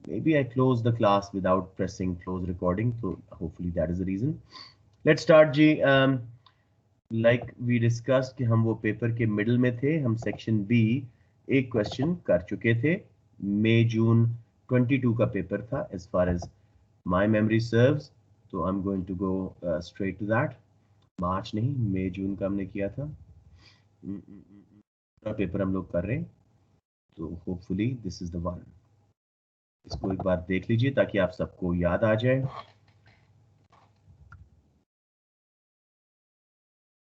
Maybe I closed the class without pressing close recording, so hopefully that is the reason. Let's start ji. Like we discussed कि हम वो paper के middle में थे, हम section B एक question कर चुके थे. मई जून 22 का पेपर था as far as my memory serves. तो I'm going to go straight to that. मार्च नहीं, मई जून का हमने किया था. पेपर हम लोग कर रहे हैं, तो hopefully this is the one. इसको एक बार देख लीजिए ताकि आप सबको याद आ जाए.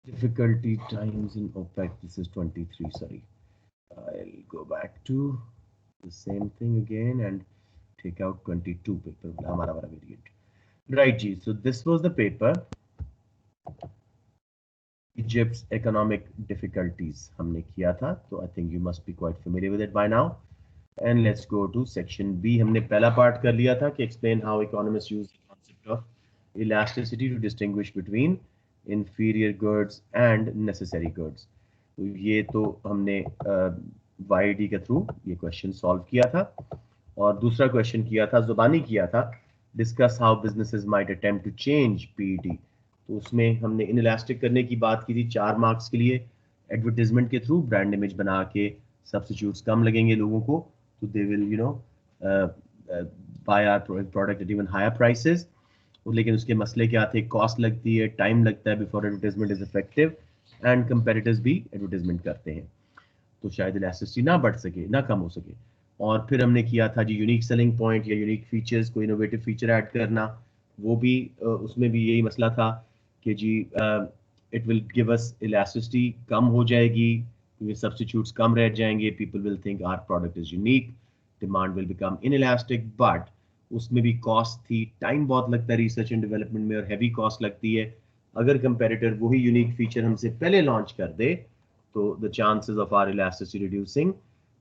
Difficulty times in OPEC. This is 23. Sorry, I'll go back to the same thing again and take out 22 paper. हमारा वाला variant. Right, जी. So this was the paper. Egypt's economic difficulties हमने किया था. So I think you must be quite familiar with it by now. And let's go to section B. हमने पहला part कर लिया था कि explain how economists use the concept of elasticity to distinguish between inferior goods and necessary goods. तो ये तो हमने YD के थ्रू ये क्वेश्चन सॉल्व किया था. और दूसरा क्वेश्चन किया था, जुबानी किया था, discuss how businesses might attempt to change PET. तो उसमें हमने इनइलास्टिक करने की बात की थी 4 मार्क्स के लिए. एडवर्टीजमेंट के थ्रू ब्रांड इमेज बना के सब्स्टिट्यूट्स कम लगेंगे लोगों को, तो they will buy our product at even higher prices. लेकिन उसके मसले क्या थे? कॉस्ट लगती है, टाइम लगता है before advertisement is effective, and competitors भी एडवर्टाइजमेंट करते हैं, तो शायद इलास्टिसिटी ना बढ़ सके ना कम हो सके. और फिर हमने किया था जी यूनिक सेलिंग पॉइंट या यूनिक फीचर्स को इनोवेटिव फीचर ऐड करना. वो भी उसमें भी यही मसला था कि जी it will give us elasticity कम हो जाएगी, क्योंकि सब्स्टिट्यूट्स कम रह जाएंगे, people will think our product is unique, demand will become inelastic. But उसमें भी कॉस्ट थी, टाइम बहुत लगता है रिसर्च एंड डेवलपमेंट में, और हैवी कॉस्ट लगती है. अगर कंपेटिटर वही यूनिक फीचर हमसे पहले लॉन्च कर दे, तो the chances of our elasticity reducing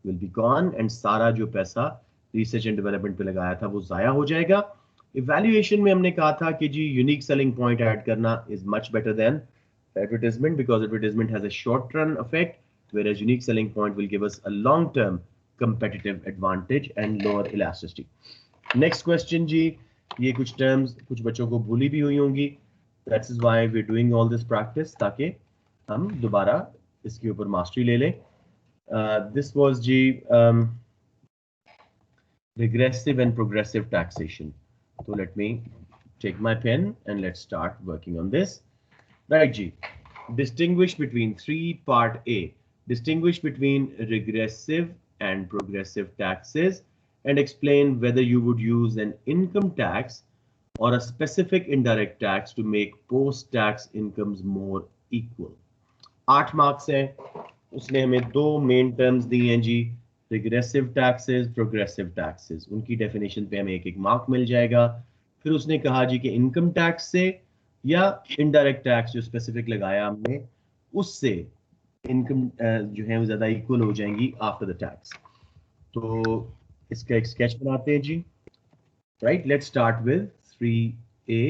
will be gone, and सारा जो पैसा रिसर्च एंड डेवलपमेंट पे लगाया था वो जाया हो जाएगा. इवैल्यूएशन में हमने कहा था कि जी यूनिक सेलिंग पॉइंट ऐड करना is much better than advertisement, because advertisement has a short run effect, whereas unique selling point will give us a long term competitive advantage and lower elasticity. Next question जी, ये कुछ terms कुछ बच्चों को भूली भी हुई होंगी. That is why we're doing all this practice, ताकि हम दोबारा इसके ऊपर मास्टरी ले लें. This was ji regressive and progressive taxation. So let me take my pen and let's start working on this. Right, G. Distinguish between part A. Distinguish between regressive and progressive taxes and explain whether you would use an income tax or a specific indirect tax to make post-tax incomes more equal. 8 marks है. उसने हमें दो main terms दी हैं जी, regressive taxes, progressive taxes. उनकी definition पे हमें एक एक मार्क मिल जाएगा. फिर उसने कहा जी कि इनकम टैक्स से या इनडायरेक्ट टैक्स जो स्पेसिफिक लगाया हमने उससे इनकम जो है वो ज्यादा इक्वल हो जाएंगी आफ्टर द टैक्स. तो इसका एक स्केच बनाते हैं जी. Right, let's start with 3A.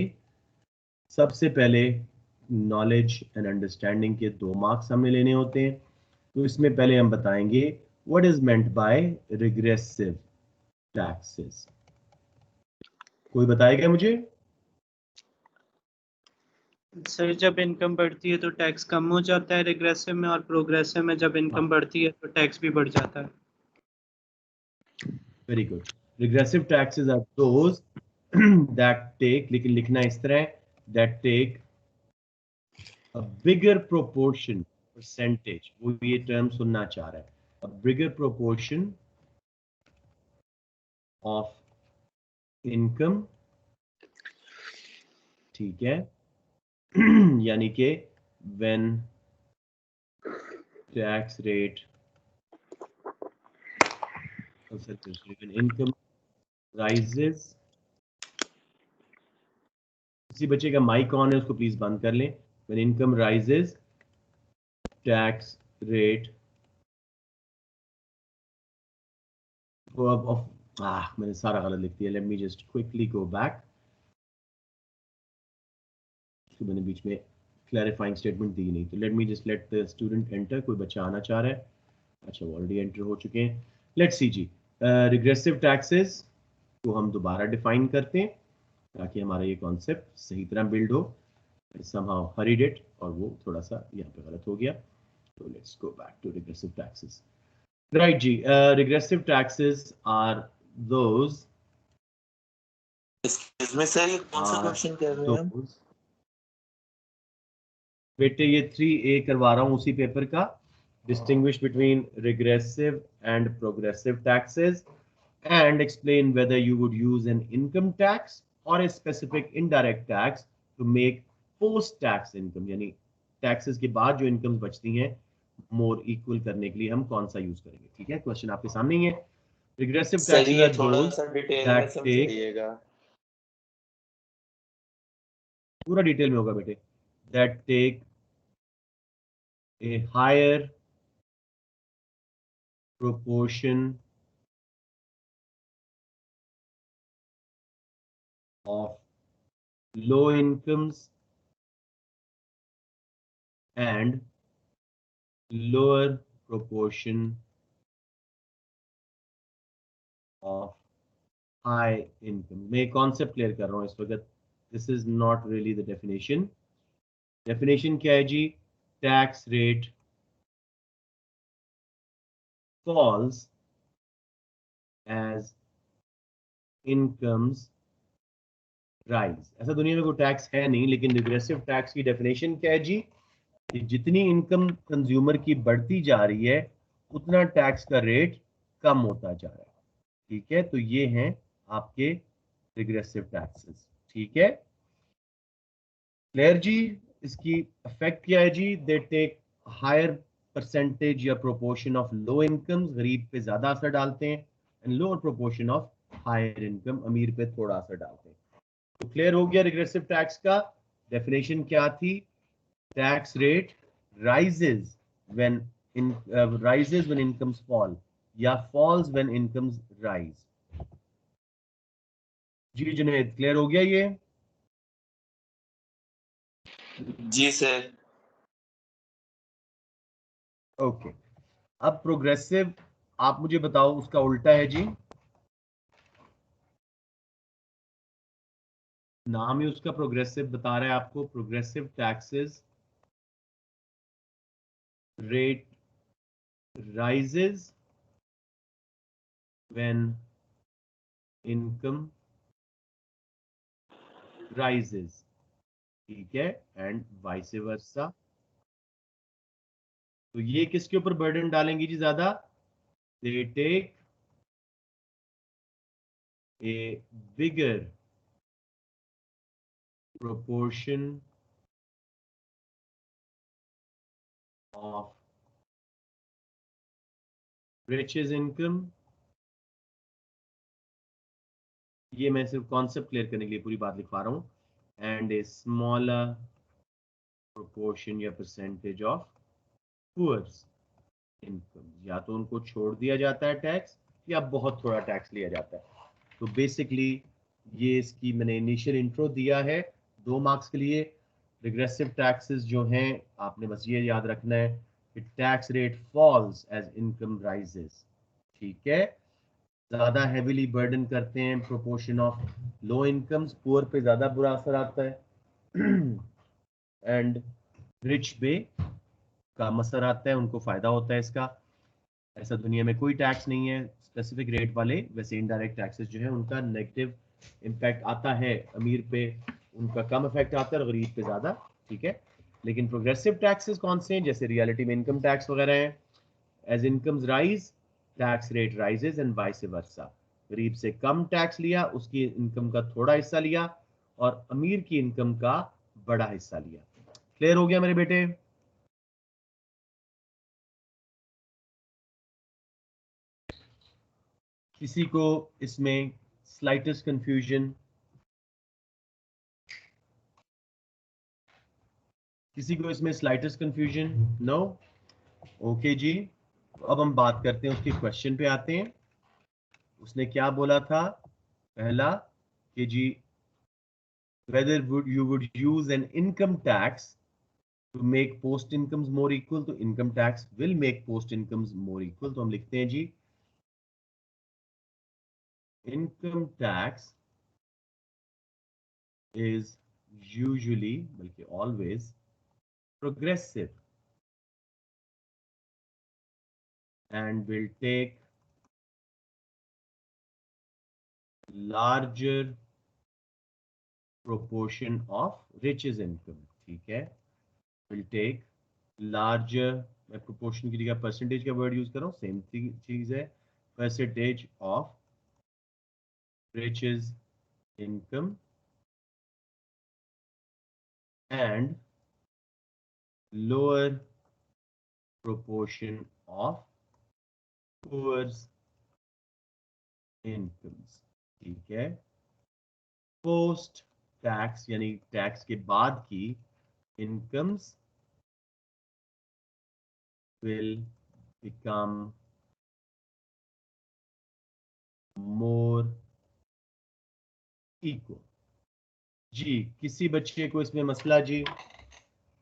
सबसे पहले नॉलेज एंड अंडरस्टैंडिंग के 2 मार्क्स हमने लेने होते हैं. तो इसमें पहले हम बताएंगे what is meant by regressive taxes. कोई बताएगा मुझे? सर जब इनकम बढ़ती है तो टैक्स कम हो जाता है रिग्रेसिव में, और प्रोग्रेसिव में जब इनकम बढ़ती है तो टैक्स भी बढ़ जाता है. Very good. Regressive taxes are those that take, लेकिन लिखना इस तरह, that take a bigger proportion, percentage, वो ये टर्म सुनना चाह रहा है, a bigger proportion of income. ठीक है, यानी कि when tax rate when income rises. किसी बच्चे का माइक ऑन है, उसको प्लीज बंद कर लें. when income rises, tax rate of मैंने सारा गलत लिख दिया. let me just quickly go back. मैंने बीच में क्लैरिफाइंग स्टेटमेंट दी नहीं, तो late me just let the student enter. कोई बच्चा आना चाह रहा है? अच्छा, वो ऑलरेडी एंटर हो चुके हैं. लेट्स सी जी. रिग्रेसिव टैक्सेस को हम दोबारा डिफाइन करते हैं ताकि हमारा ये कॉन्सेप्ट सही तरह बिल्ड हो। somehow hurried it और वो थोड़ा सा यहाँ पे गलत हो गया। तो let's go back to regressive taxes. Right जी, रिग्रेसिव टैक्सेस आर दोज। इसमें सर ये कौन सा क्वेश्चन कर रहे हैं हम? बेटे ये 3A करवा रहा हूँ उसी पेपर का, distinguish between regressive and progressive taxes and explain whether you would use an income tax or a specific indirect tax to make post tax income, यानी टैक्सेस के बाद जो इनकम्स बचती हैं मोर इक्वल करने के लिए हम कौन सा यूज करेंगे। ठीक है, क्वेश्चन आपके सामने ही है। Regressive taxes are those that take, पूरा डिटेल में होगा बेटे, that take a higher proportion of low incomes and lower proportion of high income। मैं कॉन्सेप्ट क्लियर कर रहा हूँ इस वक्त, this is not really the definition. Definition क्या है जी? Tax rate falls as incomes rise। ऐसा दुनिया में कोई टैक्स है नहीं, लेकिन रिग्रेसिव टैक्स की डेफिनेशन क्या है जी? कि जितनी इनकम कंज्यूमर की बढ़ती जा रही है उतना टैक्स का रेट कम होता जा रहा है। ठीक है, तो ये हैं आपके रिग्रेसिव टैक्सेस। ठीक है, क्लियर जी? इसकी इफेक्ट क्या है जी? दे टेक हायर परसेंटेज या प्रोपोर्शन ऑफ लो इनकम्स, गरीब पे ज्यादा असर डालते हैं, and lower proportion of higher income, अमीर पे थोड़ा असर डालते हैं। तो क्लियर हो गया रिग्रेसिव टैक्स का। डेफिनेशन क्या थी? Tax rate rises when rises when incomes fall या falls when incomes rise। जी जुनेद, क्लियर हो गया ये? जी सर। ओके, अब प्रोग्रेसिव आप मुझे बताओ उसका उल्टा है जी। नाम ही उसका प्रोग्रेसिव बता रहा है आपको। Progressive taxes rate rises when income rises। ठीक है, एंड वाइस वर्सा। तो ये किसके ऊपर बर्डन डालेंगी जी ज्यादा? They take a bigger proportion of riches income। ये मैं सिर्फ कॉन्सेप्ट क्लियर करने के लिए पूरी बात लिखवा रहा हूँ। एंड ए स्मॉलर प्रोपोर्शन या परसेंटेज ऑफ पुअर्स इनकम, या तो उनको छोड़ दिया जाता है टैक्स या बहुत थोड़ा टैक्स लिया जाता है। तो बेसिकली ये इसकी मैंने इनिशियल इंट्रो दिया है 2 मार्क्स के लिए। रिग्रेसिव टैक्सेस जो हैं आपने बस ये याद रखना है कि tax rate falls as income rises. ठीक है, ज्यादा हेवीली बर्डन करते हैं proportion of low incomes, poor पे ज्यादा बुरा असर आता है एंड रिच पे कम असर आता है, उनको फायदा होता है इसका। ऐसा दुनिया में कोई टैक्स नहीं है स्पेसिफिक रेट वाले। वैसे इनडायरेक्ट टैक्सेस जो है उनका नेगेटिव इम्पैक्ट आता है, अमीर पे उनका कम इफेक्ट आता है और गरीब पे ज्यादा। ठीक है, लेकिन प्रोग्रेसिव टैक्सेस कौन से हैं? जैसे रियलिटी में इनकम टैक्स वगैरह हैं। As incomes rise tax rate rises and vice versa. गरीब से कम टैक्स लिया, उसकी इनकम का थोड़ा हिस्सा लिया, और अमीर की इनकम का बड़ा हिस्सा लिया। क्लियर हो गया मेरे बेटे? किसी को इसमें स्लाइटेस्ट कंफ्यूजन? किसी को इसमें स्लाइटेस्ट कंफ्यूजन? नो? ओके जी, अब हम बात करते हैं उसके क्वेश्चन पे आते हैं। उसने क्या बोला था? पहला कि जी whether you would use an income tax to make post incomes more equal। तो income tax will make post incomes more equal। तो हम लिखते हैं जी income tax is usually, बल्कि always, progressive and will take larger proportion of rich's income. ठीक है, will take larger, मैं proportion की जगह percentage का word use कर रहा हूँ, same चीज है, percentage of rich's income and lower proportion of poor's incomes. ठीक है, पोस्ट टैक्स यानी टैक्स के बाद की incomes will become more equal. जी, किसी बच्चे को इसमें मसला? जी,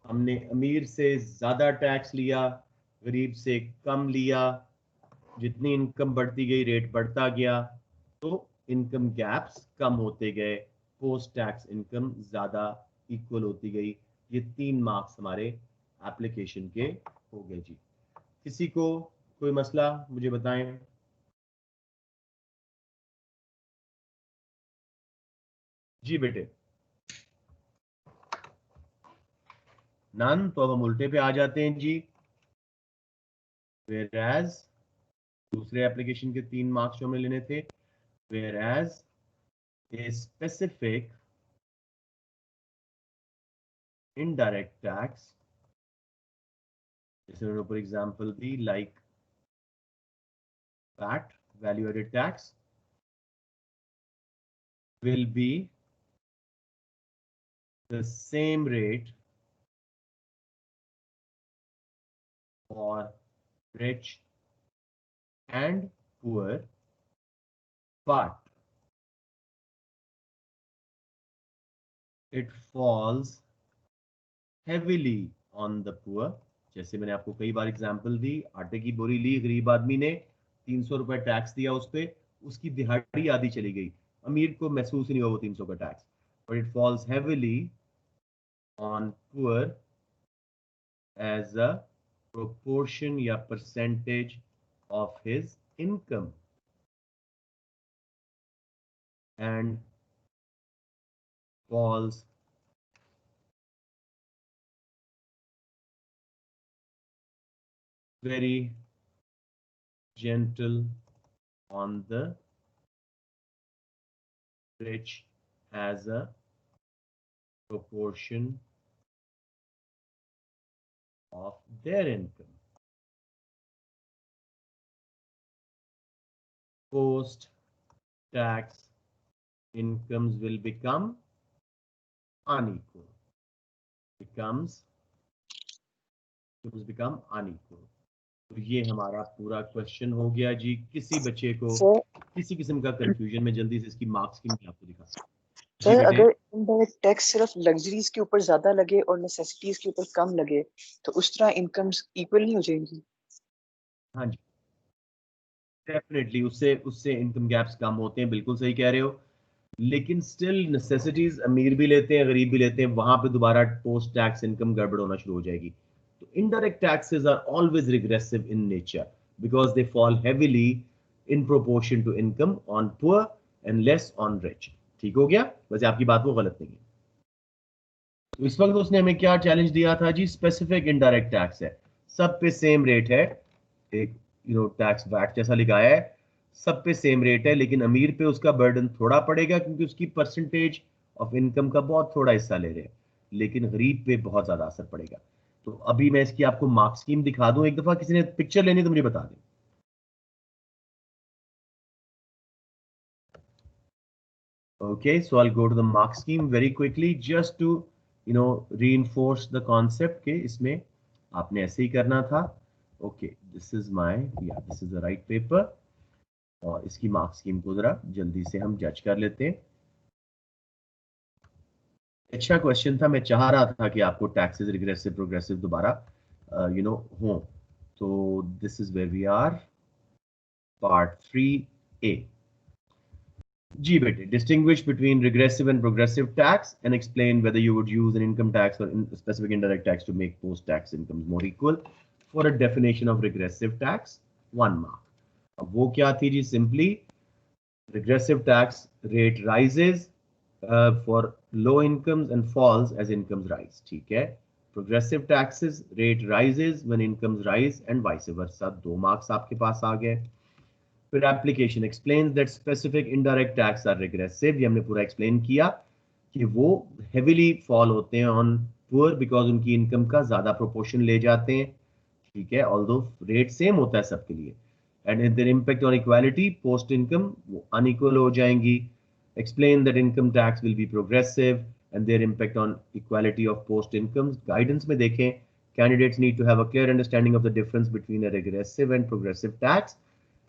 हमने अमीर से ज्यादा टैक्स लिया, गरीब से कम लिया, जितनी इनकम बढ़ती गई रेट बढ़ता गया, तो इनकम गैप्स कम होते गए, पोस्ट टैक्स इनकम ज्यादा इक्वल होती गई। ये 3 मार्क्स हमारे एप्लीकेशन के हो गए। जी, किसी को कोई मसला मुझे बताएं। जी बेटे, नन, तो अब हम उल्टे पे आ जाते हैं जी। whereas दूसरे एप्लीकेशन के 3 मार्क्स जो हमें लेने थे, whereas a specific indirect tax, जैसे उन्होंने ऊपर example the, like VAT, value added tax, will be the same rate for rich and poor, but it falls heavily on the poor. जैसे मैंने आपको कई बार एग्जांपल दी, आटे की बोरी ली, गरीब आदमी ने 300 रुपए टैक्स दिया उस पे, उसकी दिहाड़ी आधी चली गई, अमीर को महसूस ही नहीं हुआ वो 300 का tax, but it falls heavily on poor as a proportion या percentage of his income and falls very gentle on the rich as a proportion of their income. Post tax incomes will become unequal. Becomes become unequal. तो ये हमारा पूरा question हो गया जी। किसी बच्चे को किसी किस्म का कंफ्यूजन में जल्दी से इसकी मार्क्स की मैं आपको दिखा। सर, अगर इनडायरेक्ट टैक्स सिर्फ लग्जरीज के ऊपर ज्यादा लगे और नेसेसिटीज के ऊपर कम लगे तो उस तरह इनकम्स इक्वल नहीं हो जाएंगी? हाँ जी, डेफिनेटली उससे उससे इनकम गैप्स कम होते हैं, बिल्कुल सही कह रहे हो, लेकिन स्टिल नेसेसिटीज अमीर भी लेते हैं गरीब भी लेते हैं, वहां पे दोबारा पोस्ट टैक्स इनकम गड़बड़ होना शुरू हो जाएगी। तो indirect taxes are always regressive in nature because they fall heavily in proportion to income on poor and less on rich. ठीक हो गया, वैसे आपकी बात वो गलत नहीं है। तो इस वक्त उसने हमें क्या चैलेंज दिया था जी? स्पेसिफिक इनडायरेक्ट टैक्स है, सब पे सेम रेट है, एक टैक्स वैट जैसा लिखाया है, सब पे सेम रेट है, लेकिन अमीर पे उसका बर्डन थोड़ा पड़ेगा क्योंकि उसकी परसेंटेज ऑफ इनकम का बहुत थोड़ा हिस्सा ले रहे हैं, लेकिन गरीब पे बहुत ज्यादा असर पड़ेगा। तो अभी मैं इसकी आपको मार्क स्कीम दिखा दूं, एक दफा किसी ने पिक्चर लेनी तो मुझे बता दें। Okay, so I'll go to the mark scheme very quickly just to reinforce the concept के इसमें आपने ऐसे ही करना था। Okay, this is the right paper और इसकी मार्क स्कीम को जरा जल्दी से हम जज कर लेते हैं। अच्छा क्वेश्चन था, मैं चाह रहा था कि आपको टैक्सेस रिग्रेसिव प्रोग्रेसिव दोबारा हो। तो this is where we are, part 3A। जी बेटे, distinguish between regressive and progressive tax and explain whether you would use an income tax or specific indirect tax to make post-tax incomes more equal. For a definition of regressive tax, 1 mark. अब वो क्या थी जी? Simply regressive tax rate rises for low incomes and falls as incomes rise. ठीक है? Progressive taxes rate rises when incomes rise and vice versa. 2 marks आपके पास आ गए. फिर application explains that specific indirect tax are regressive. ये हमने पूरा explain किया कि वो हेविली फॉल होते हैं ऑन पुअर बिकॉज उनकी इनकम का ज्यादा प्रोपोर्शन ले जाते हैं. ठीक है, ऑल्दो रेट सेम होता है सबके लिए. And their impact on equality post income वो अनइक्वल हो जाएंगी. Explain that income tax will be progressive and their impact on equality of post income. Guidance में देखें, candidates need to have a clear understanding of the difference between a regressive and progressive tax,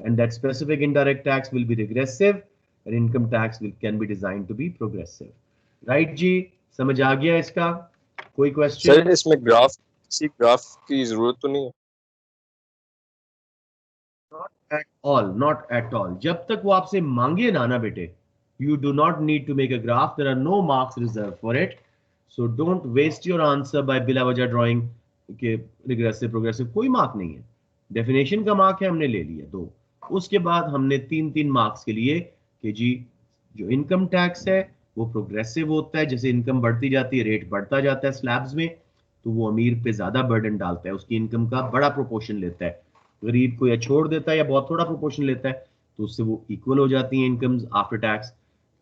and that specific indirect tax will be regressive and income tax can be designed to be progressive. Right जी, समझ आ गया इसका? कोई question? Sir इसमें graph की जरूरत तो नहीं है? Not at all. जब तक वो आपसे मांगे ना बेटे, you do not need to make a graph. There are no marks reserved for it. So don't waste your answer by बिला वजह drawing के regressive progressive. कोई मार्क नहीं है. डेफिनेशन का मार्क है, हमने ले लिया 2. उसके बाद हमने 3 मार्क्स के लिए कि जी जो इनकम टैक्स है वो प्रोग्रेसिव होता है. जैसे इनकम बढ़ती जाती है, रेट बढ़ता जाता है स्लैब्स में, तो वो अमीर पे ज्यादा बर्डन डालता है, उसकी इनकम का बड़ा प्रोपोर्शन लेता है. गरीब को या छोड़ देता है या बहुत थोड़ा प्रोपोर्शन लेता है, तो उससे वो इक्वल हो जाती हैं इनकम्स आफ्टर टैक्स.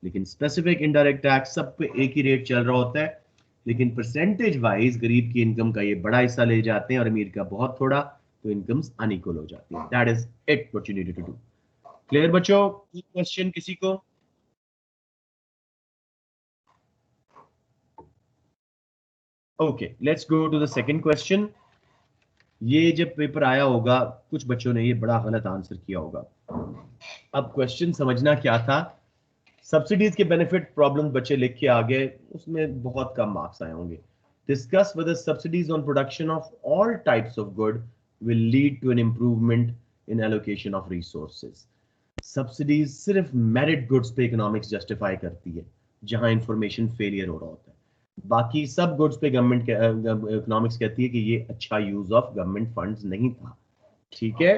लेकिन स्पेसिफिक इनडायरेक्ट टैक्स सब पे एक ही रेट चल रहा होता है, लेकिन परसेंटेज वाइज गरीब की इनकम का ये बड़ा हिस्सा ले जाते हैं और अमीर का बहुत थोड़ा, तो इनकम्स अनइक्वल हो जाती है. That is it what you need to do. Clear बच्चों? क्वेश्चन किसी को? Okay, let's go to the second question. ये जब पेपर आया होगा, कुछ बच्चों ने ये बड़ा गलत आंसर किया होगा. अब क्वेश्चन समझना क्या था. सब्सिडीज के बेनिफिट प्रॉब्लम बच्चे लिख के आ गए, उसमें बहुत कम मार्क्स आए होंगे. Discuss whether subsidies on production of all types of good will lead to an improvement in allocation of resources. Subsidies सिर्फ मेरिट गुड्स पे इकोनॉमिक्स जस्टिफाई करती है, जहां इंफॉर्मेशन फेलियर हो रहा होता है. बाकी सब गुड्स पे गवर्नमेंट इकोनॉमिक्स कहती है कि ये अच्छा यूज ऑफ गवर्नमेंट फंड्स नहीं था. ठीक है,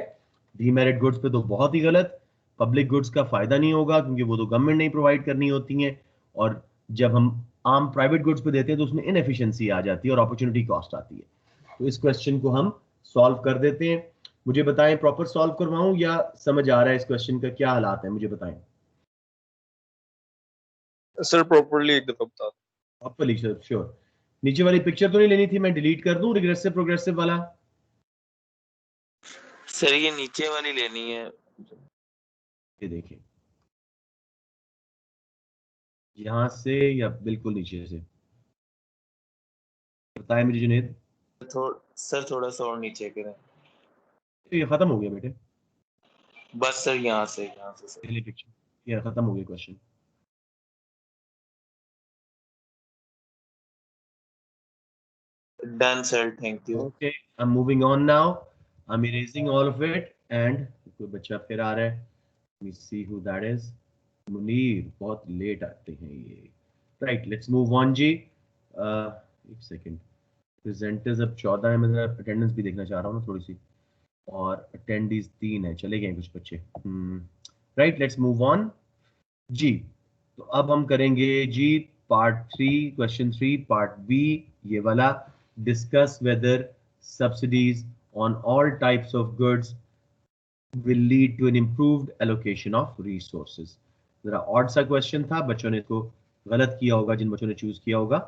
डीमेरिट गुड्स पे तो बहुत ही गलत. पब्लिक गुड्स का फायदा नहीं होगा क्योंकि वो तो गवर्नमेंट नहीं प्रोवाइड करनी होती हैं, और जब हम आम प्राइवेट गुड्स पे देते हैं तो उसमें इनएफिशिएंसी आ जाती है और अपॉर्चुनिटी कॉस्ट आती है. तो इस क्वेश्चन को हम सॉल्व कर देते हैं. मुझे बताएं, प्रॉपर सॉल्व करवाऊं या समझ आ रहा है इस क्वेश्चन का क्या हालात है? मुझे बताएं. सर प्रॉपर्ली एक दफा बता दो. Properly sure. नीचे वाली पिक्चर तो नहीं लेनी थी, मैं डिलीट कर दूं रिग्रेसिव प्रोग्रेसिव वाला? सर ये नीचे वाली लेनी है. ये देखिए, यहां से या बिल्कुल नीचे से? बताएं मुझे जुनेद. सर थोड़ा सा और नीचे करें. तो ये खत्म हो गया बेटे. बस सर यहाँ से सर. पहली पिक्चर ये खत्म हो गया question. Done sir, thank you. Okay, I'm moving on now. I'm erasing all of it and कोई बच्चा फिर आ रहा है. Let me see who that is. Munir, बहुत लेट आते हैं ये. Right, let's move on जी. एक सेकेंड. प्रेजेंटर्स अब 14 है, मैं अटेंडेंस भी देखना चाह रहा हूँ ना थोड़ी सी, और अटेंडीज 3 है, चले गए कुछ बच्चे. राइट, लेट्स मूव ऑन जी. तो अब हम करेंगे जी पार्ट 3, क्वेश्चन 3 पार्ट बी, ये वाला. Discuss whether subsidies on all types of goods will lead to an improved allocation of resources. जरा ऑड सा क्वेश्चन था, बच्चों ने इसको गलत किया होगा जिन बच्चों ने चूज किया होगा,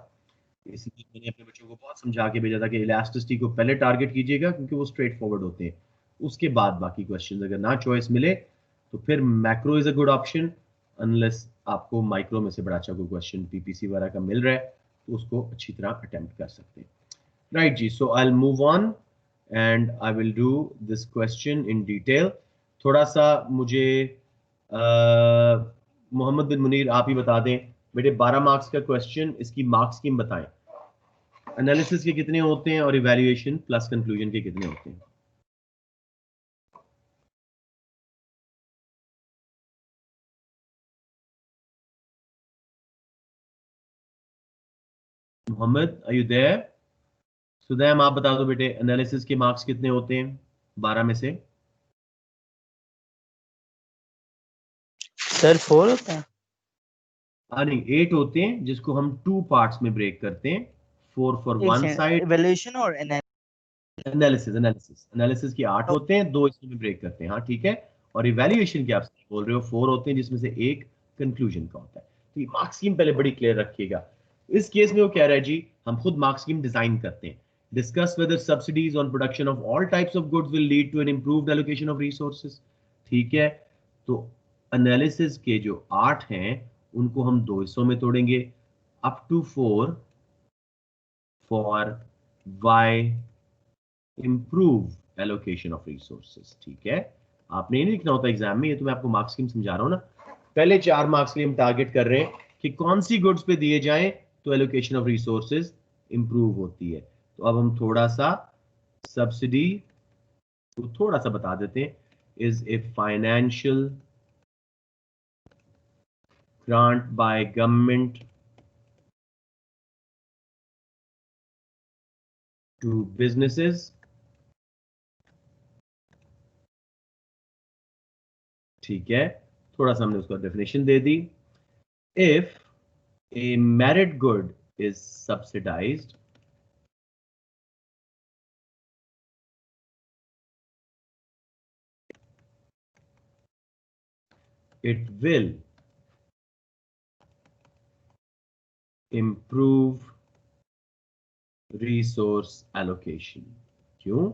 इसलिए मैंने अपने बच्चों को बहुत समझा के भेजा था कि इलास्टिसिटी को पहले टारगेट कीजिएगा क्योंकि वो स्ट्रेट फॉरवर्ड होते हैं, उसके बाद बाकी क्वेश्चंस. अगर ना चॉइस मिले तो फिर macro is a good option, unless आपको माइक्रो में से बड़ा अच्छा कोई क्वेश्चन पीपीसी वगैरह का मिल रहा है तो उसको अच्छी तरह अटेम्प्ट कर सकते हैं. राइट जी, so I will move on and I will do this question in detail. थोड़ा सा मुझे मोहम्मद बिन मुनीर आप ही बता दें बेटे, 12 मार्क्स का क्वेश्चन, इसकी मार्क्स स्कीम बताएं. एनालिसिस के कितने होते हैं और इवैल्यूएशन प्लस कंक्लूजन के कितने होते हैं? Mohammad are you there? Sudaim आप बता दो बेटे, एनालिसिस के मार्क्स कितने होते हैं 12 में से? सर 4 होता है। नहीं 8 होते हैं, जिसको हम 2 पार्ट्स में ब्रेक करते हैं। 4 फॉर वन साइड। इवैल्यूएशन और एनालिसिस के 8 होते हैं, 2 इसमें ब्रेक करते हैं। हाँ ठीक है। और इवैल्यूएशन के आप बोल रहे हो 4 होते हैं, जिसमें से एक कंक्लूजन का होता है। तो ये मार्क्स स्कीम पहले बड़ी क्लियर रखिएगा। इस केस में वो कह रहा है जी हम खुद मार्क्स स्कीम डिजाइन करते हैं। Discuss whether subsidies on production of all types of goods will lead to an improved allocation of resources. ठीक है, तो एनालिसिस के जो 8 हैं उनको हम 2 हिस्सों में तोड़ेंगे, up to 4 for why improve allocation of resources। ठीक है, आपने ये नहीं लिखना होता एग्जाम में, ये तो मैं आपको मार्क्स स्कीम समझा रहा हूँ ना। पहले 4 मार्क्स के लिए हम टारगेट कर रहे हैं कि कौन सी गुड्स पे दिए जाएं तो एलोकेशन ऑफ रिसोर्सेज इंप्रूव होती है। तो अब हम थोड़ा सा सब्सिडी को थोड़ा सा बता देते हैं। Is a financial grant by government to businesses. ठीक है, थोड़ा सा हमने उसका डेफिनेशन दे दी। If a merit good is subsidized, it will improve resource allocation। क्यों?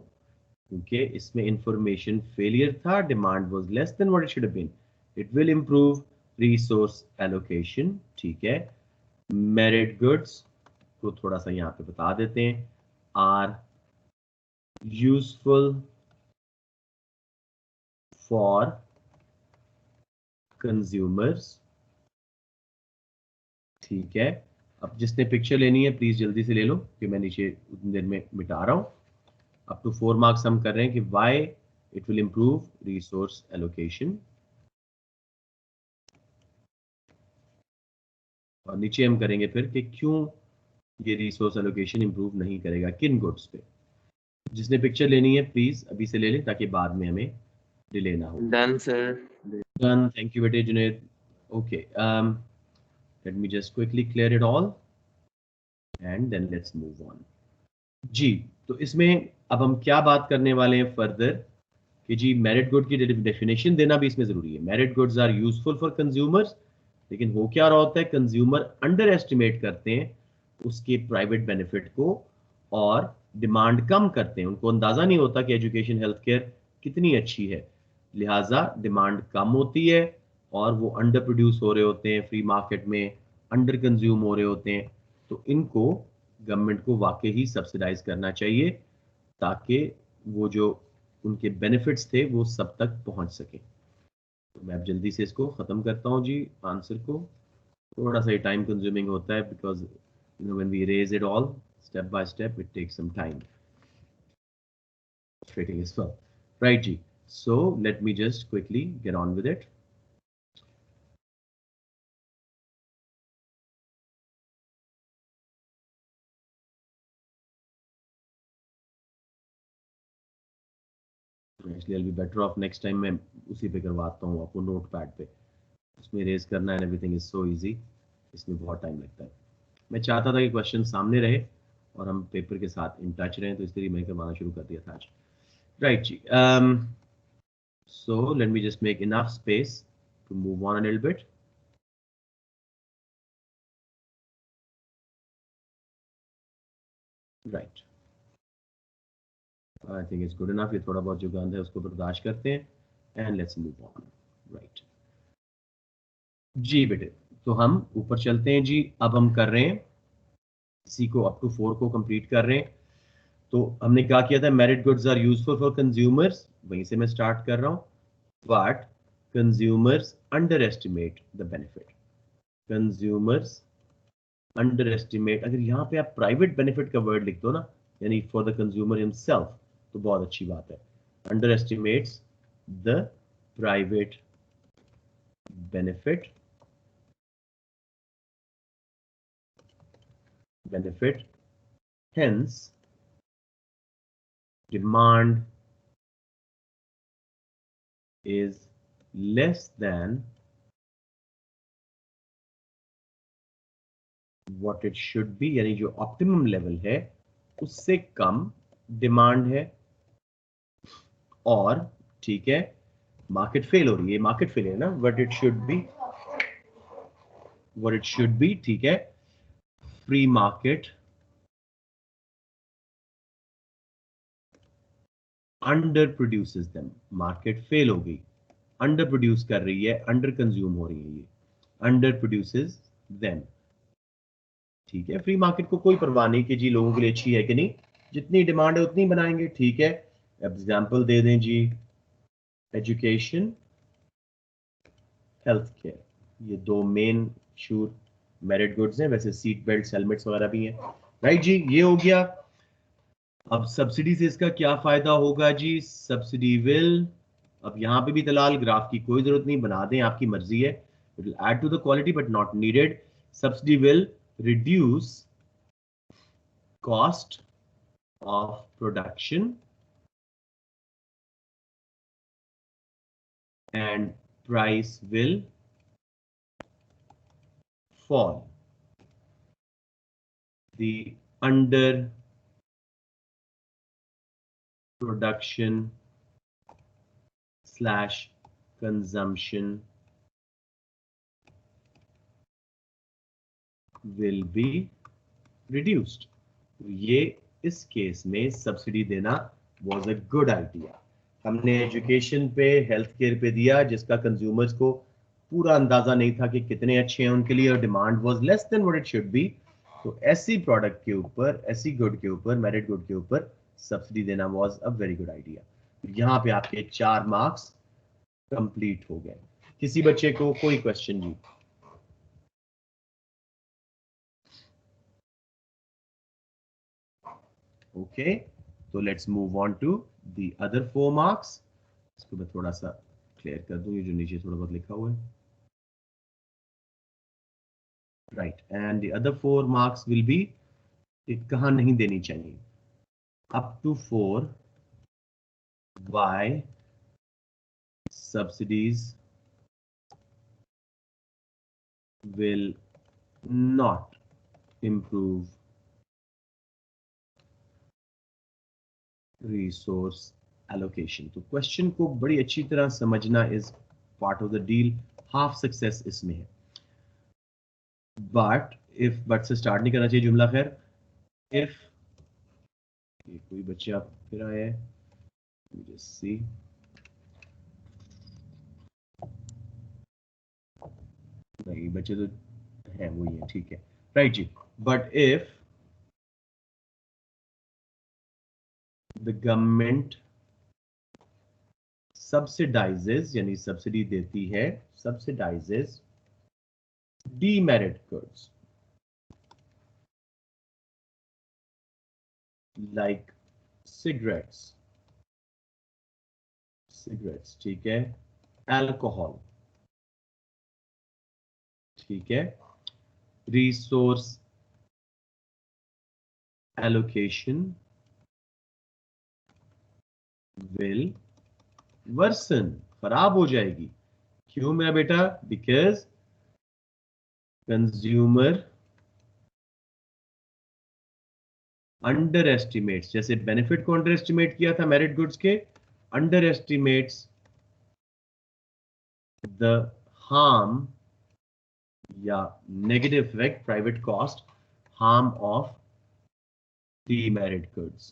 क्योंकि इसमें इंफॉर्मेशन फेलियर था, demand was less than what it should have been. It will improve resource allocation. ठीक है, मेरिट गुड्स को थोड़ा सा यहाँ पे बता देते हैं, आर यूजफुल फॉर कंज्यूमर्स। ठीक है, अब जिसने पिक्चर लेनी है प्लीज जल्दी से ले लो कि मैं नीचे उतनी देर में मिटा रहा हूं। अप टू 4 मार्क्स हम कर रहे हैं कि why it will improve resource allocation, और नीचे हम करेंगे फिर कि क्यों ये रिसोर्स एलोकेशन इंप्रूव नहीं करेगा, किन गुड्स पे। जिसने पिक्चर लेनी है प्लीज अभी से ले लें ताकि बाद में हमें डिले ना हो। Done sir. Done, thank you बेटे Junaid. Okay, let me just quickly clear it all and then let's move on. जी, तो इसमें अब हम क्या बात करने वाले हैं फर्दर कि जी मेरिट गुड की डेफिनेशन देना भी इसमें जरूरी है। Merit goods are useful for consumers, लेकिन हो क्या रहा होता है, कंज्यूमर अंडर एस्टिमेट करते हैं उसके प्राइवेट बेनिफिट को और डिमांड कम करते हैं। उनको अंदाजा नहीं होता कि एजुकेशन हेल्थ केयर कितनी अच्छी है, लिहाजा डिमांड कम होती है और वो अंडर प्रोड्यूस हो रहे होते हैं, फ्री मार्केट में अंडर कंज्यूम हो रहे होते हैं। तो इनको गवर्नमेंट को वाकई ही सब्सिडाइज करना चाहिए ताकि वो जो उनके बेनिफिट्स थे वो सब तक पहुंच सके। तो मैं अब जल्दी से इसको ख़त्म करता हूँ जी आंसर को। थोड़ा सा टाइम कंज्यूमिंग होता है because you know when we raise it all step by step it takes some time fitting as well, right जी? So let me just quickly get on with it. Actually I'll be better off next time मैं उसी पे करवाता हूँ आपको note pad पे, उसमें raise करना and everything is so easy, इसमें बहुत टाइम लगता है। मैं चाहता था कि क्वेश्चन सामने रहे और हम पेपर के साथ इन टच रहें, तो इसलिए मैं करवाना शुरू कर दिया था आज। Right ji, so let me just make enough space to move on a little bit. Right, I think it's good enough। ये थोड़ा बहुत जो गंद है उसको बर्दाश्त करते हैं and let's move on। right जी बेटे, तो हम ऊपर चलते हैं जी। अब हम कर रहे हैं इसी को अप टू 4 को कंप्लीट कर रहे हैं। तो हमने क्या किया था, merit goods are useful for consumers, वहीं से मैं स्टार्ट कर रहा हूं। But consumers underestimate the benefit. Consumers underestimate, अगर यहाँ पे आप प्राइवेट बेनिफिट का वर्ड लिख दो ना, यानी फॉर द कंज्यूमर हिमसेल्फ, तो बहुत अच्छी बात है। Under estimates the private benefit benefit, hence demand is less than what it should be, यानी जो ऑप्टिमम लेवल है उससे कम डिमांड है, और ठीक है मार्केट फेल हो रही है, मार्केट फेल है ना, what it should be, ठीक है, free market under produces them, market fail हो गई, अंडर प्रोड्यूस कर रही है, अंडर कंज्यूम हो रही है, ये अंडर प्रोड्यूसेस देम, ठीक है। फ्री मार्केट को कोई परवाह नहीं कि जी लोगों के लिए अच्छी है कि नहीं, जितनी डिमांड है उतनी बनाएंगे, ठीक है। एग्जाम्पल दे दें जी, एजुकेशन, हेल्थ केयर, ये दो मेन श्योर मेरिट गुड्स हैं, वैसे सीट बेल्ट हेलमेट्स वगैरह भी हैं, राइट जी, ये हो गया। अब सब्सिडी से इसका क्या फायदा होगा जी, सब्सिडी विल, अब यहां पे भी दलाल ग्राफ की कोई जरूरत नहीं, बना दें आपकी मर्जी है, it will add to the quality but not needed. Subsidy will reduce cost of production and price will fall. The under production / consumption will be reduced. ये इस केस में सब्सिडी देना was a good idea. हमने education पे, health care पे दिया जिसका consumers को पूरा अंदाजा नहीं था कि कितने अच्छे हैं उनके लिए, और demand was less than what it should be, तो ऐसी प्रोडक्ट के ऊपर, ऐसी गुड के ऊपर, मेरिट गुड के ऊपर सब्सिडी देना was a very good idea. यहाँ पे आपके 4 मार्क्स कंप्लीट हो गए। किसी बच्चे को कोई क्वेश्चन जी? ओके, तो let's move on to the other 4 marks. इसको मैं थोड़ा सा क्लियर कर दूं, ये जो नीचे थोड़ा बहुत लिखा हुआ है, right, and the other 4 marks will be, कहां नहीं देनी चाहिए, up to 4 why subsidies will not improve resource allocation। तो क्वेश्चन को बड़ी अच्छी तरह समझना is part of the deal, half success इसमें है। बट से स्टार्ट नहीं करना चाहिए जुमला। खैर, इफ कोई बच्चा फिर आया है, सी नहीं, बच्चे तो हैं वही है, ठीक है, राइट जी। But if the government subsidizes, यानी सब्सिडी देती है, subsidizes demerit goods like cigarettes, ठीक है, अल्कोहल, ठीक है, रिसोर्स एलोकेशन विल वर्सन, खराब हो जाएगी। क्यों मेरा बेटा? बिकॉज कंज्यूमर अंडर एस्टिमेट्स, जैसे बेनिफिट को अंडर एस्टिमेट किया था मेरिट गुड्स के, अंडर एस्टिमेट्स द हार्म या negative effect, private cost, harm of demerit goods,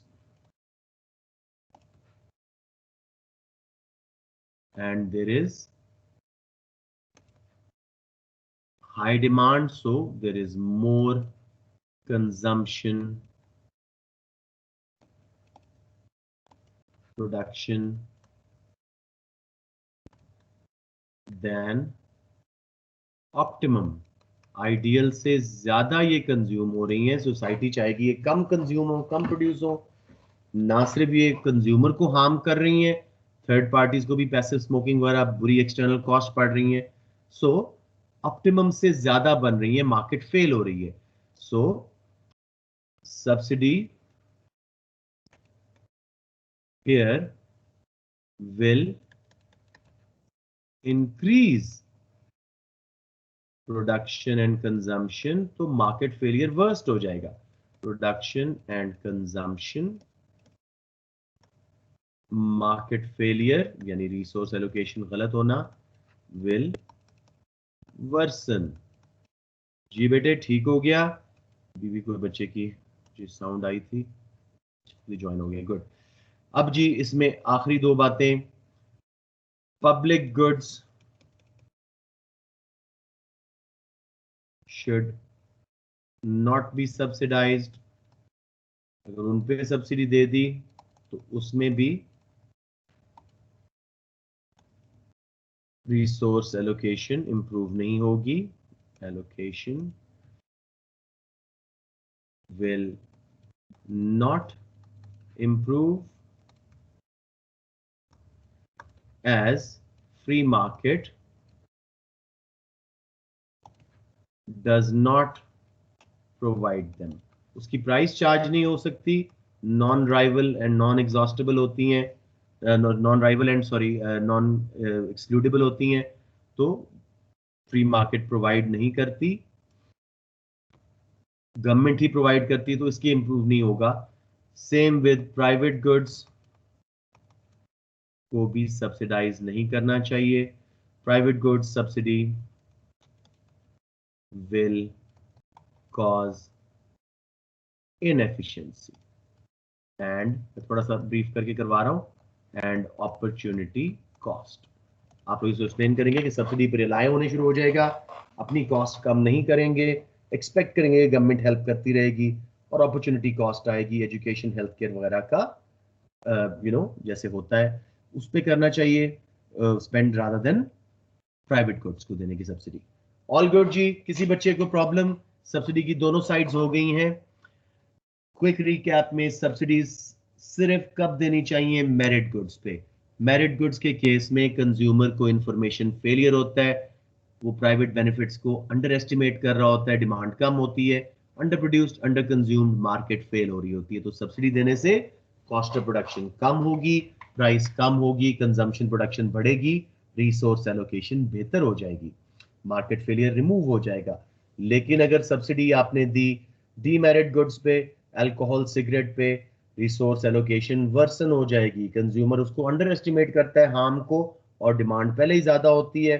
and there is high demand, so there is more consumption, production than optimum। Ideal से ज्यादा ये consume हो रही हैं, सोसाइटी चाहेगी ये कम कंज्यूम हो, कम प्रोड्यूस हो। ना सिर्फ ये कंज्यूमर को हार्म कर रही हैं, थर्ड पार्टीज को भी पैसिव स्मोकिंग वगैरह बुरी एक्सटर्नल कॉस्ट पड़ रही हैं। सो ऑप्टिमम से ज्यादा बन रही है, मार्केट फेल हो रही है। सो subsidy here will increase production and consumption, तो market failure worst हो जाएगा. Production and consumption, market failure यानी resource allocation गलत होना, will worsen. जी बेटे ठीक हो गया. बीवी कोई बच्चे की जो साउंड आई थी ज्वाइन हो गया. गुड. अब जी इसमें आखिरी दो बातें. Public goods should not be subsidised. अगर उन पे सब्सिडी दे दी तो उसमें भी रिसोर्स एलोकेशन इंप्रूव नहीं होगी. Allocation will not improve as free market does not provide them. उसकी प्राइस चार्ज नहीं हो सकती. Non rival and non exhaustible होती हैं, non rival and sorry non excludable होती हैं, तो फ्री मार्केट प्रोवाइड नहीं करती. गवर्नमेंट ही प्रोवाइड करती है तो इसके इंप्रूव नहीं होगा. सेम विद प्राइवेट गुड्स को भी सब्सिडाइज नहीं करना चाहिए. Private goods subsidy will cause inefficiency and, थोड़ा सा ब्रीफ करके करवा रहा हूं, एंड अपॉर्चुनिटी कॉस्ट. आप लोग इसे एक्सप्लेन करेंगे कि सब्सिडी पर रिलाय होने शुरू हो जाएगा, अपनी कॉस्ट कम नहीं करेंगे, एक्सपेक्ट करेंगे कि गवर्नमेंट हेल्प करती रहेगी, और अपॉर्चुनिटी कॉस्ट आएगी एजुकेशन हेल्थ केयर वगैरह का, जैसे होता है उस पर करना चाहिए spend rather than private goods को देने की सब्सिडी. ऑल गुड जी. किसी बच्चे को प्रॉब्लम? सब्सिडी की दोनों साइड्स हो गई हैं. क्विक रिकैप में सब्सिडीज सिर्फ कब देनी चाहिए? मेरिट गुड्स पे. मेरिट गुड्स के केस में कंज्यूमर को इंफॉर्मेशन फेलियर होता है, वो प्राइवेट बेनिफिट्स को अंडर एस्टिमेट कर रहा होता है, डिमांड कम होती है, under produced under consumed, market fail हो रही होती है. तो सब्सिडी देने से कॉस्ट ऑफ प्रोडक्शन कम होगी, प्राइस कम होगी, कंजम्पशन प्रोडक्शन बढ़ेगी, रिसोर्स एलोकेशन बेहतर हो जाएगी, मार्केट फेलियर रिमूव हो जाएगा. लेकिन अगर सब्सिडी आपने दी डीमेरिट गुड्स पे, अल्कोहल सिगरेट पे, रिसोर्स एलोकेशन वर्सन हो जाएगी. कंज्यूमर उसको अंडर एस्टिमेट करता है हार्म को, और डिमांड पहले ही ज्यादा होती है,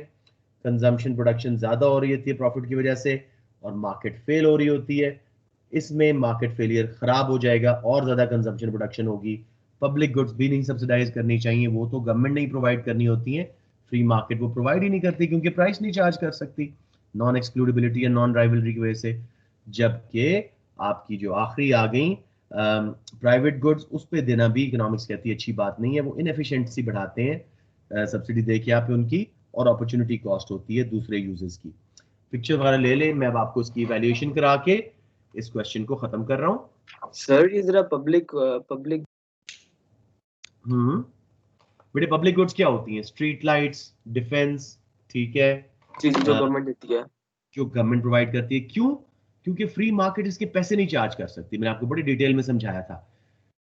कंजम्पशन प्रोडक्शन ज्यादा हो रही होती है प्रॉफिट की वजह से, और मार्केट फेल हो रही होती है. इसमें मार्केट फेलियर खराब हो जाएगा और ज्यादा कंजम्पशन प्रोडक्शन होगी. पब्लिक गुड्स भी नहीं सब्सिडाइज करनी चाहिए, वो तो गवर्नमेंट ने ही प्रोवाइड करनी होती है. फ्री मार्केट वो प्रोवाइड ही नहीं करती क्योंकि प्राइस नहीं चार्ज कर सकती, नॉन एक्सक्लूडेबिलिटी या नॉन राइवलरी की वजह से. जबकि आपकी जो आखिरी आ गई प्राइवेट गुड्स, उस पर देना भी इकोनॉमिक्स कहती है अच्छी बात नहीं है, वो इनएफिशिएंसी बढ़ाते हैं सब्सिडी दे के आप उनकी, और अपॉर्चुनिटी कॉस्ट होती है दूसरे यूजर्स की. पिक्चर वगैरह ले लें, मैं अब आपको इसकी इवैल्यूएशन करा के इस क्वेश्चन को खत्म कर रहा हूँ. सर ये जरा पब्लिक बेटे पब्लिक गुड्स क्या होती हैं? स्ट्रीट लाइट्स, डिफेंस, ठीक है, चीजें जो गवर्नमेंट देती है, जो गवर्नमेंट प्रोवाइड करती है. क्यों? क्योंकि फ्री मार्केट इसके पैसे नहीं चार्ज कर सकती. मैंने आपको बड़ी डिटेल में समझाया था,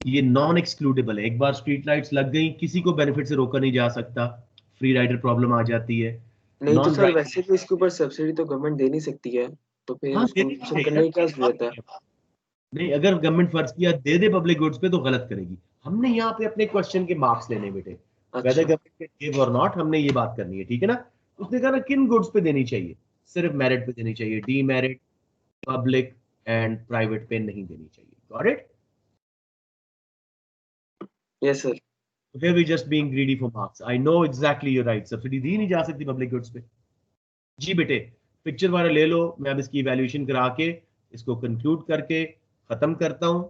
ये नॉन एक्सक्लूडेबल है. एक बार स्ट्रीट लाइट्स लग गई, किसी को बेनिफिट से रोका नहीं जा सकता, फ्री राइडर प्रॉब्लम आ जाती है. नहीं तो सर वैसे भी इसके ऊपर सब्सिडी तो गवर्नमेंट दे नहीं सकती है, तो फिर उसको करने की क्या जरूरत है? नहीं, अगर गवर्नमेंट फर्ज किया दे दे पब्लिक गुड्स पे तो गलत करेगी. हमने यहाँ पे अपने क्वेश्चन के मार्क्स लेने बेटे, वेदर गवर्नमेंट गिव और नॉट, हमने ये बात करनी है, ठीक है ना. उसने कहा ना किन गुड्स पे देनी चाहिए, सिर्फ मेरिट पे देनी चाहिए, डीमेरिट, पब्लिक एंड प्राइवेट पे नहीं देनी चाहिए. Got it? Yes sir. Here we just being greedy for marks. I know exactly you're right. Subsidy दी नहीं जा सकती पब्लिक गुड्स पे. जी बेटे पिक्चर वाला ले लो, मैं अब इसकी इवैल्यूएशन करा के इसको कंक्लूड करके खत्म करता हूं.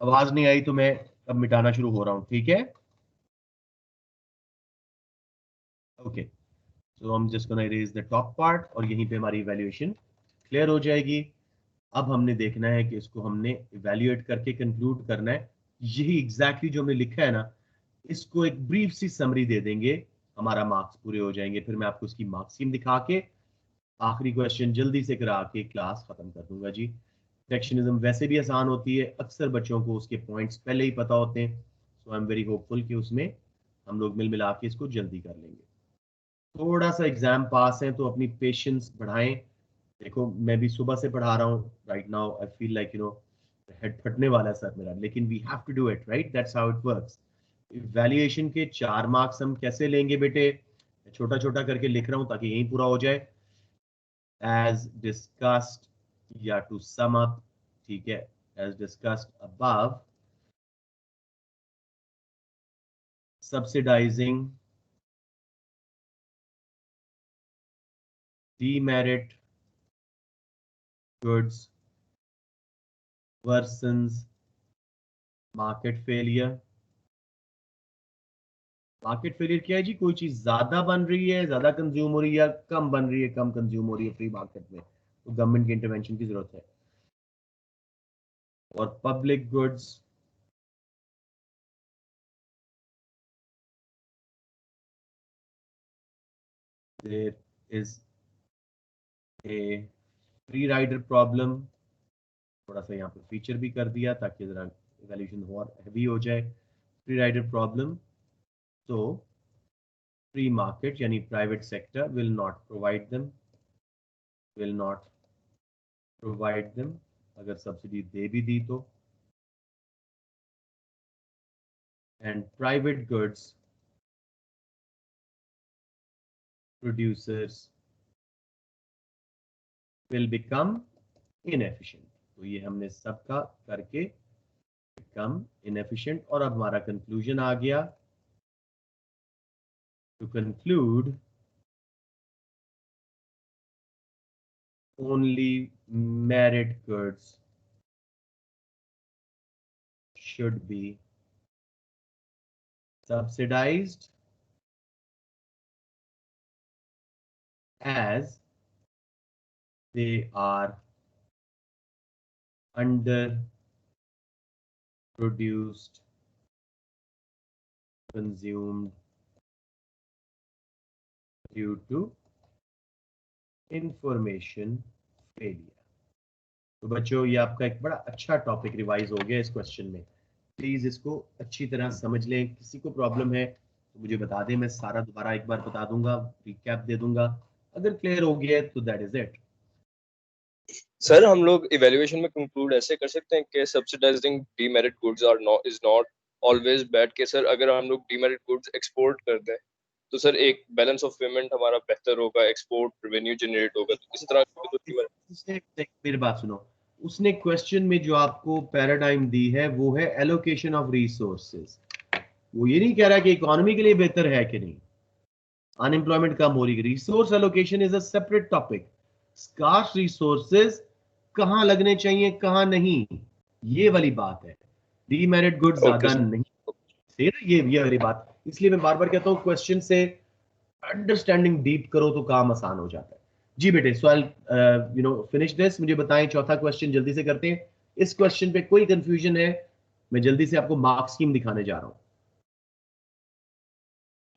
आवाज नहीं आई तो मैं अब मिटाना शुरू हो रहा हूं, ठीक है? ओके, सो हम just gonna erase the top part, और यहीं पे हमारी इवैल्यूएशन क्लियर हो जाएगी. अब हमने देखना है कि इसको हमने इवैल्यूएट करके कंक्लूड करना है. यही एग्जैक्टली जो हमने लिखा है ना, इसको एक ब्रीफ सी समरी दे देंगे, हमारा मार्क्स पूरे हो जाएंगे. फिर मैं आपको इसकी मार्क्स स्कीम दिखा के आखिरी क्वेश्चन जल्दी से करा के क्लास खत्म कर दूंगा जी। प्रोटेक्शनिज्म वैसे भी आसान होती है, अक्सर बच्चों को उसके पॉइंट्स पहले ही पता होते हैं, सो आई एम वेरी होपफुल कि उसमें हम लोग मिल मिला के इसको जल्दी कर लेंगे। थोड़ा सा एग्जाम पास है तो अपनी पेशेंस बढ़ाएं। देखो मैं भी सुबह से पढ़ा रहा हूँ, right now I feel like you know head फटने वाला है सर मेरा, लेकिन we have to do it, right, that's how it works. Valuation के 4 मार्क्स हम कैसे लेंगे बेटे, छोटा छोटा करके लिख रहा हूँ ताकि यही पूरा हो जाए। as discussed या to sum up, ठीक है, as discussed above, subsidizing demerit goods worsens market failure। Market failure क्या है जी, कोई चीज ज्यादा बन रही है, ज्यादा कंज्यूम हो रही है, या कम बन रही है, कम कंज्यूम हो रही है फ्री मार्केट में, तो गवर्नमेंट के इंटरवेंशन की जरूरत है। और public goods there is a free rider problem, थोड़ा सा यहाँ पे फीचर भी कर दिया ताकि जरा इवैल्यूएशन और हैवी हो जाए। फ्री राइडर प्रॉब्लम, तो फ्री मार्केट यानी private sector will not provide them, अगर सब्सिडी दे भी दी तो। And private goods producers will become inefficient. तो ये हमने सबका करके बिकम इनएफिशिएंट। और अब हमारा कंक्लूजन आ गया। To conclude, only merit goods should be subsidized as they are underproduced, consumed due to information failure. तो बच्चों ये आपका एक बड़ा अच्छा टॉपिक रिवाइज हो गया इस क्वेश्चन में। प्लीज इसको अच्छी तरह समझ लें। किसी को प्रॉब्लम है तो मुझे बता दें, मैं सारा दोबारा एक बार बता दूंगा, रिकैप दे दूंगा। अगर क्लियर हो गया तो दैट इज इट। सर हम लोग इवैल्यूएशन में कंक्लूड ऐसे कर सकते हैं कि subsidizing demerit goods are not is not always bad, कि सर अगर हम लोग डीमेरिट गुड्स एक्सपोर्ट कर दें तो सर एक बैलेंस ऑफ पेमेंट हमारा बेहतर होगा, एक्सपोर्ट रेवेन्यू जनरेट होगा। तो इस तरह मेरी बात सुनो, उसने क्वेश्चन में जो आपको पैराडाइम दी है वो है एलोकेशन ऑफ रिसोर्सेज। वो ये नहीं कह रहा कि इकोनॉमी के लिए बेहतर है कि नहीं, अनएम्प्लॉयमेंट कम हो रही है। Resource allocation is a separate topic. Scarce resources कहां लगने चाहिए कहां नहीं, ये वाली बात है। डीमेरिट गुड्स ज्यादा नहीं, ये वाली बात। इसलिए मैं बार बार कहता हूँ क्वेश्चन से अंडरस्टैंडिंग डीप करो तो काम आसान हो जाता है। जी बेटे, सवाल यू नो फिनिश दिस, मुझे बताएं चौथा क्वेश्चन जल्दी से करते हैं। इस क्वेश्चन पे कोई कंफ्यूजन है, मैं जल्दी से आपको मार्क स्कीम दिखाने जा रहा हूं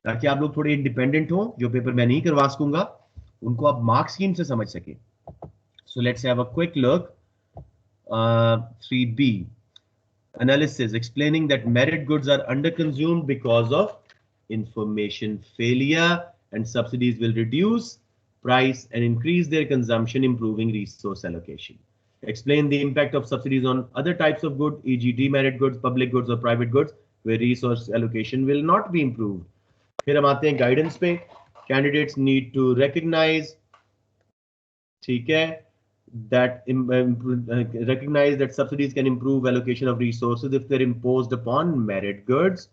ताकि आप लोग थोड़े इंडिपेंडेंट हो, जो पेपर मैं नहीं करवा सकूंगा उनको आप मार्क स्कीम से समझ सके। So let's have a quick look. 3B analysis explaining that merit goods are underconsumed because of information failure and subsidies will reduce price and increase their consumption, improving resource allocation. Explain the impact of subsidies on other types of goods, e.g. demerit goods, public goods or private goods where resource allocation will not be improved. फिर हम आते हैं guidance पे। Candidates need to recognise, ठीक है, that recognize that subsidies can improve allocation of resources if they're imposed upon merit goods.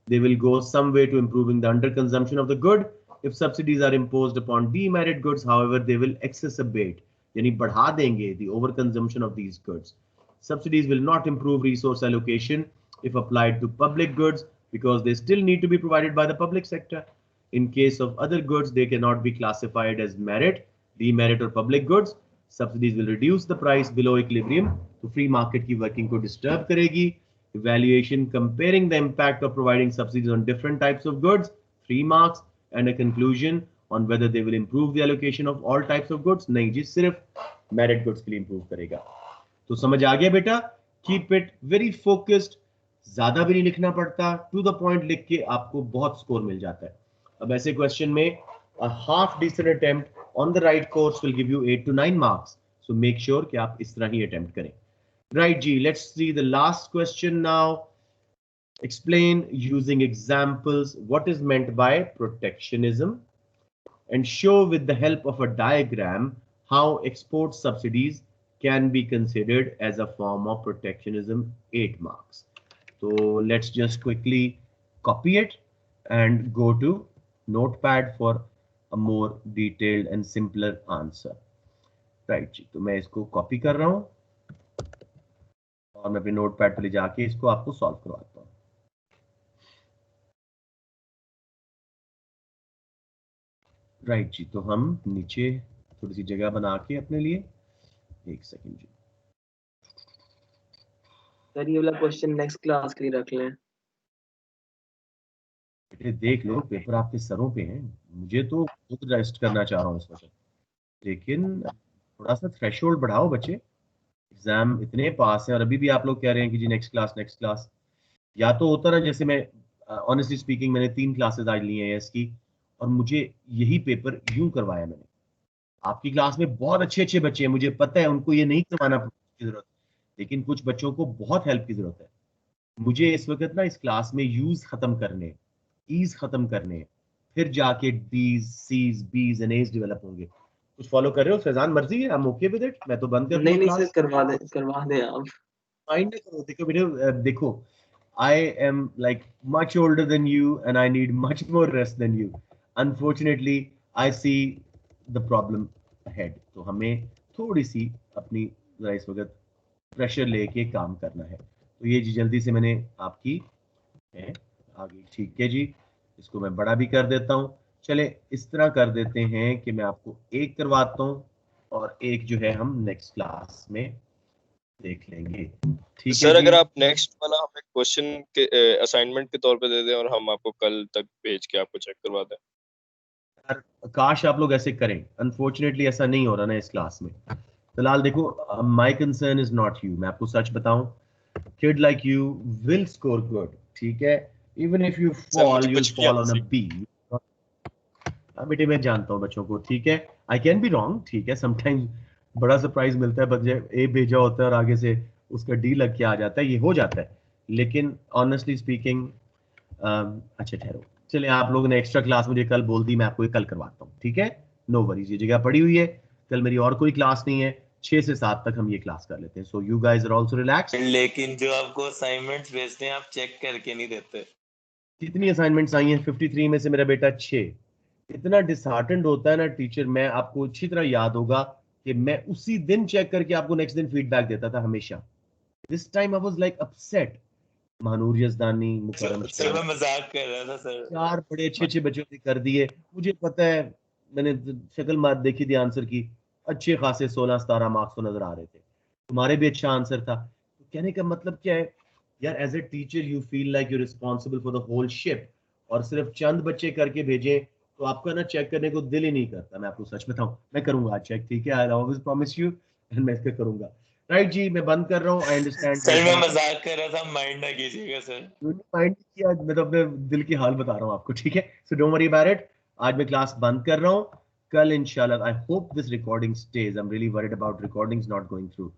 They will go some way to improving the underconsumption of the good. If subsidies are imposed upon demerit goods, however, they will exacerbate, यानी बढ़ा देंगे, the overconsumption of these goods. Subsidies will not improve resource allocation if applied to public goods because they still need to be provided by the public sector. In case of other goods, they cannot be classified as merit, demerit or public goods. Subsidies will reduce the price below equilibrium, तो free market की working को disturb करेगी. Evaluation comparing the impact of providing subsidies on different types of goods, 3 marks, and a conclusion on whether they will improve the allocation of all types of goods. नहीं जी, सिर्फ merit goods के लिए improve करेगा। तो समझ आ गया बेटा? Keep it very focused, ज्यादा भी नहीं लिखना पड़ता, to the point लिख के आपको बहुत स्कोर मिल जाता है। अब ऐसे क्वेश्चन में a half decent attempt on the right course will give you 8 to 9 marks, so make sure कि आप इस तरह ही attempt करें। Right ji, let's see the last question now. Explain using examples what is meant by protectionism and show with the help of a diagram how export subsidies can be considered as a form of protectionism. 8 marks. So let's just quickly copy it and go to Notepad for a more detailed and simpler answer. Right जी, तो मैं इसको copy कर रहा हूँ और मैं अपने notepad पर ले जाके इसको आपको सॉल्व करवाता हूँ। राइट जी, तो हम नीचे थोड़ी सी जगह बना के अपने लिए, एक सेकंड जी। सर ये वाला क्वेश्चन नेक्स्ट क्लास के लिए रख लें। बेटे देख लो, पेपर आपके सरों पे हैं, मुझे तो खुद रेस्ट करना चाह रहा हूँ इस वक्त, लेकिन थोड़ा सा थ्रेशोल्ड बढ़ाओ बच्चे। एग्जाम इतने पास हैं और अभी भी आप लोग कह रहे हैं कि जी नेक्स्ट क्लास। या तो होता ना, जैसे मैं ऑनेस्टली स्पीकिंग मैंने 3 क्लासेस आज ली हैं इसकी, और मुझे यही पेपर यूं करवाया मैंने। आपकी क्लास में बहुत अच्छे बच्चे हैं, मुझे पता है उनको ये नहीं करवाना की जरूरत, लेकिन कुछ बच्चों को बहुत हेल्प की जरूरत है। मुझे इस वक्त ना इस क्लास में यूज खत्म करने, ईज खत्म करने, फिर जाके डीज, सीज, बीज एंड एज डेवलप होंगे। कुछ फॉलो कर रहे हो फैजान? मर्जी है, I am okay with it. मैं तो बंद कर दूं नहीं क्लास। सर, करवा दें आप। माइंड करो, देखो बेटे, देखो I am like much older than you and I need much more rest than you. Unfortunately, I see the problem ahead. तो हमें थोड़ी सी अपनी जरा इस वक्त प्रेशर लेके काम करना है। तो ये जी जल्दी से मैंने आपकी है आगे, ठीक है जी, इसको मैं बड़ा भी कर देता हूँ। चले इस तरह कर देते हैं कि मैं आपको एक करवाता हूँ और एक जो है हम नेक्स्ट क्लास में देख लेंगे। ठीक सर, है अगर आप नेक्स्ट वाला हमें क्वेश्चन के असाइनमेंट के तौर पे दे दें और हम आपको कल तक भेज के आपको चेक करवा दें। काश आप लोग ऐसे करें, अनफॉर्चुनेटली ऐसा नहीं हो रहा ना इस क्लास में। फिलहाल देखो, my concern is not you, मैं आपको सच बताऊं, kid like you will score good, ठीक है, even if you fall, you fall on a B. बेटे मैं जानता हूं बच्चों को, ठीक है, आई कैन बी रॉन्ग, ठीक है, समटाइम्स बड़ा सरप्राइज मिलता है, बच्चे ए भेजा होता है और आगे से उसका डी लग के आ जाता है, ये हो जाता है, लेकिन ऑनेस्टली स्पीकिंग अच्छा ठहरो। चलिए, आप लोगों ने एक्स्ट्रा क्लास मुझे कल बोल दी, मैं आपको ये कल करवाता हूँ, ठीक है, नो वरीज, ये जगह पड़ी हुई है, कल मेरी और कोई क्लास नहीं है, 6 से 7 तक हम ये क्लास कर लेते हैं। So you guys are also relax. लेकिन जो आपको असाइनमेंट्स भेजते हैं आप चेक करके नहीं देते। कितनी असाइनमेंट्स आई हैं? 53 में से मेरा बेटा 6। इतना डिसहार्टेंड होता है ना टीचर, मैं आपको अच्छी तरह याद होगा कि मैं उसी दिन चेक करके आपको नेक्स्ट दिन फीडबैक देता था हमेशा। This time I was like upset. Mahnoor Yazdani, Mukram sir मैं मजाक कर रहा था सर। 4 बड़े अच्छे बच्चों ने कर दिए, मुझे पता है, मैंने शक्ल मार देखी थी आंसर की, अच्छे खासे 16-17 मार्क्स तो नजर आ रहे थे, तुम्हारे भी अच्छा आंसर था। तो कहने का मतलब क्या है यार, as a teacher you feel like you responsible for the whole ship, और सिर्फ चंद बच्चे करके भेजे तो आपका ना चेक करने को दिल ही नहीं करता। मैं आपको सच बताऊं, मैं करूंगा चेक, ठीक है, I always promise you, and मैं इसका करूंगा। राइट जी, मैं बंद कर रहा हूँ। आई अंडरस्टैंड सर मैं मजाक कर रहा था, माइंड ना कीजिएगा सर। माइंड किया, मैं तो अपने दिल की हाल बता रहा हूँ आपको, ठीक है, so don't worry about it. आज मैं क्लास बंद कर रहा हूँ, कल इंशाल्लाह, I hope this recording stage, I am really worried about recordings not going through.